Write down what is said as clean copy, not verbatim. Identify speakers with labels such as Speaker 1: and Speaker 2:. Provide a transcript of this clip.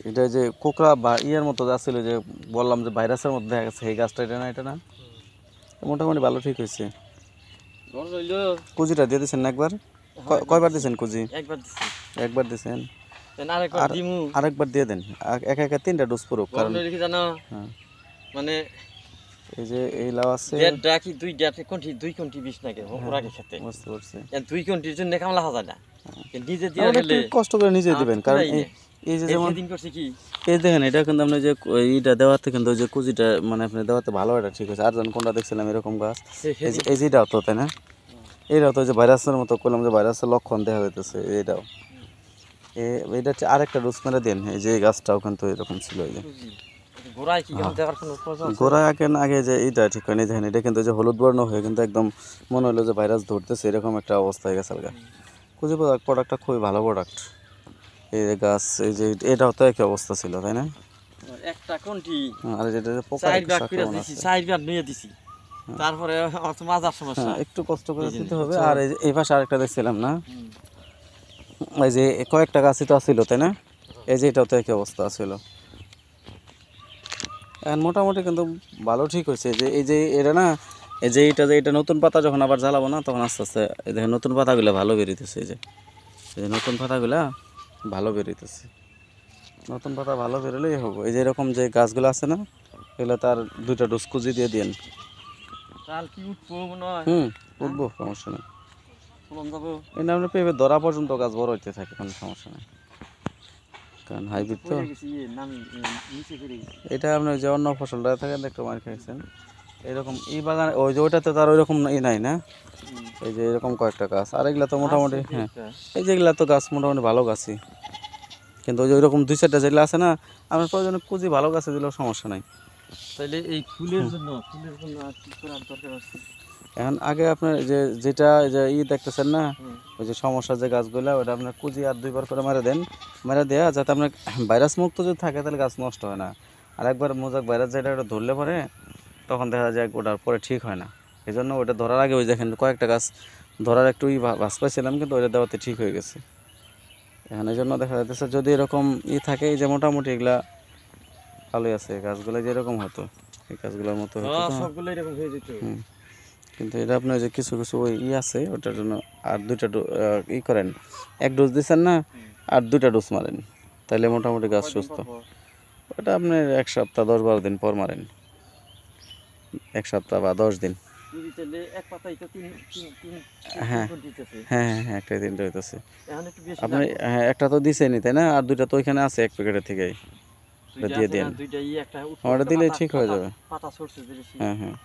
Speaker 1: এটা যে কোকড়া বা ইয়ের মতো যাচ্ছিল যে বললাম যে ভাইরাসের মধ্যে দেখা গেছে এই গাছটা, এটা না এটা না মোটামুটি ভালো ঠিক হয়েছে। কুজিটা দিয়ে দিয়েছেন না একবার? কয়বার দিয়েছেন কুজি? একবার দিয়েছেন। আর আরেকবার দিয়ে দেন, একা একা 3টা ডোজ পুরো। কারণ হ্যাঁ
Speaker 2: মানে
Speaker 1: এই যে এই লাউ আছে
Speaker 2: ডাকি দুই কোনটি বিষ নাকি ওরা খেতে
Speaker 1: বুঝতে পারছি।
Speaker 2: দুই কোনটির জন্য কামলা হাজা না নিজে দিয়ে
Speaker 1: একটু কষ্ট করে নিজে দিবেন, কারণ এই যে যেমন এই দেখেন এটা কিন্তু আপনি যে এইটা দেওয়াতে কিন্তু ওই যে কুজিটা মানে আপনি দেওয়াতে ভালো, এটা ঠিক আছে। আর যখন কোনটা দেখছিলাম এরকম গাছ এই যে এটাও তো, তাই না? এইটাও তো যে ভাইরাসের মতো করলাম, যে ভাইরাসের লক্ষণ দেখা যাইতেছে এইটাও। এটা হচ্ছে আরেকটা ডোজ মেরে দেন। এই যে এই গাছটাও কিন্তু এরকম ছিল। এই যে গোড়ায় আগে যে এইটা ঠিক হয়নি, দেখেন এটা কিন্তু যে হলুদ বর্ণ হয়ে কিন্তু একদম মনে হলো যে ভাইরাস ধরতেছে, এরকম একটা অবস্থা হয়ে গেছে। কুজি প্রোডাক্টটা খুবই ভালো প্রোডাক্ট। এই যে গাছ, এই যে এটাও তো একই অবস্থা ছিল, তাই না?
Speaker 2: একটা কোনটি
Speaker 1: আর যেটা পোকা
Speaker 2: তারপরে মাজার সমস্যা
Speaker 1: একটু কষ্ট করে দিতে হবে। আর এই পাশে আরেকটা দেখছিলাম না, এই যে কয়েকটা গাছই তো ছিল, তাই না? এই যে এটাও তো একই অবস্থা ছিল। এখন মোটামুটি কিন্তু ভালো ঠিক হয়েছে। এই যে এটা না, এই যে এটা নতুন পাতা যখন আবার জ্বালাবো না, তখন আস্তে আস্তে এই দেখেন নতুন পাতাগুলো ভালো বেরিয়েছে। এই যে নতুন পাতাগুলা ভালো বেরিয়েছে। নতুন পাতা ভালো বেরোলেই হবে। এই যে এরকম যে গাছগুলো আছে না, এগুলো তার 2টা ডোজ কুজি দিয়ে দিন। উঠবো, সমস্যা নেই। এটা আপনার পেঁপে ধরা পর্যন্ত গাছ বড় হইতে থাকে, কোনো সমস্যা নেই। কারণ হাইব্রিড তো। এটা আপনার যে অন্য ফসলটা থাকে একটু মার খাইছেন এরকম এই বাগান, ওই যে ওইটাতে তার ওইরকম নাই না। এই যে এরকম কয়েকটা গাছ, আর এগুলা তো মোটামুটি হ্যাঁ, এই যেগুলা তো গাছ মোটামুটি ভালো গাছই। কিন্তু ওই যে ওইরকম 2-4টা যেগুলো আছে না, আপনার প্রয়োজনে কুজি ভালো গাছে দিলেও সমস্যা নাই।
Speaker 2: তাহলে এই ফুলের জন্য আর কি করার দরকার আছে?
Speaker 1: এখন আগে আপনার যেটা যে দেখতেছেন না, ওই যে সমস্যার যে গাছগুলো, ওটা আপনার কুজি আর 2বার করে মেরে দেন। মেরে দেওয়া যাতে আপনার ভাইরাস মুক্ত যদি থাকে তাহলে গাছ নষ্ট হয় না। আর একবার মোজাক ভাইরাস যেটা ওটা ধরলে পরে তখন দেখা যায় ওটার পরে ঠিক হয় না। এই জন্য ওটা ধরার আগে ওই দেখেন কয়েকটা গাছ ধরার একটু ভাস পাইছিলাম, কিন্তু ওইটা দেওয়াতে ঠিক হয়ে গেছে। এখন এই জন্য দেখা যাচ্ছে যদি এরকম থাকে, এই যে মোটামুটি এগুলা ভালোই আছে গাছগুলো, যেরকম হতো এই গাছগুলোর মতো হতো
Speaker 2: সবগুলো এরকম হয়ে যেত।
Speaker 1: কিন্তু এটা আপনার যে কিছু কিছু ওই আছে, ওটার জন্য আর 2টা করেন। 1 ডোজ দিচ্ছেন না, আর 2টা ডোজ মারেন, তাহলে মোটামুটি গাছ সুস্থ। ওটা আপনার 1 সপ্তাহ 10-12 দিন পর মারেন, 1 সপ্তাহ বা 10 দিন। হ্যাঁ হ্যাঁ হ্যাঁ হ্যাঁ, একটা 3টা হইতেছে আপনি। হ্যাঁ, একটা তো দিছেনি, তাই না? আর 2টা তো ওইখানে আছে 1 প্যাকেটের থেকেই, দিয়ে দেন। ওটা দিলে ঠিক হয়ে যাবে। হ্যাঁ হ্যাঁ।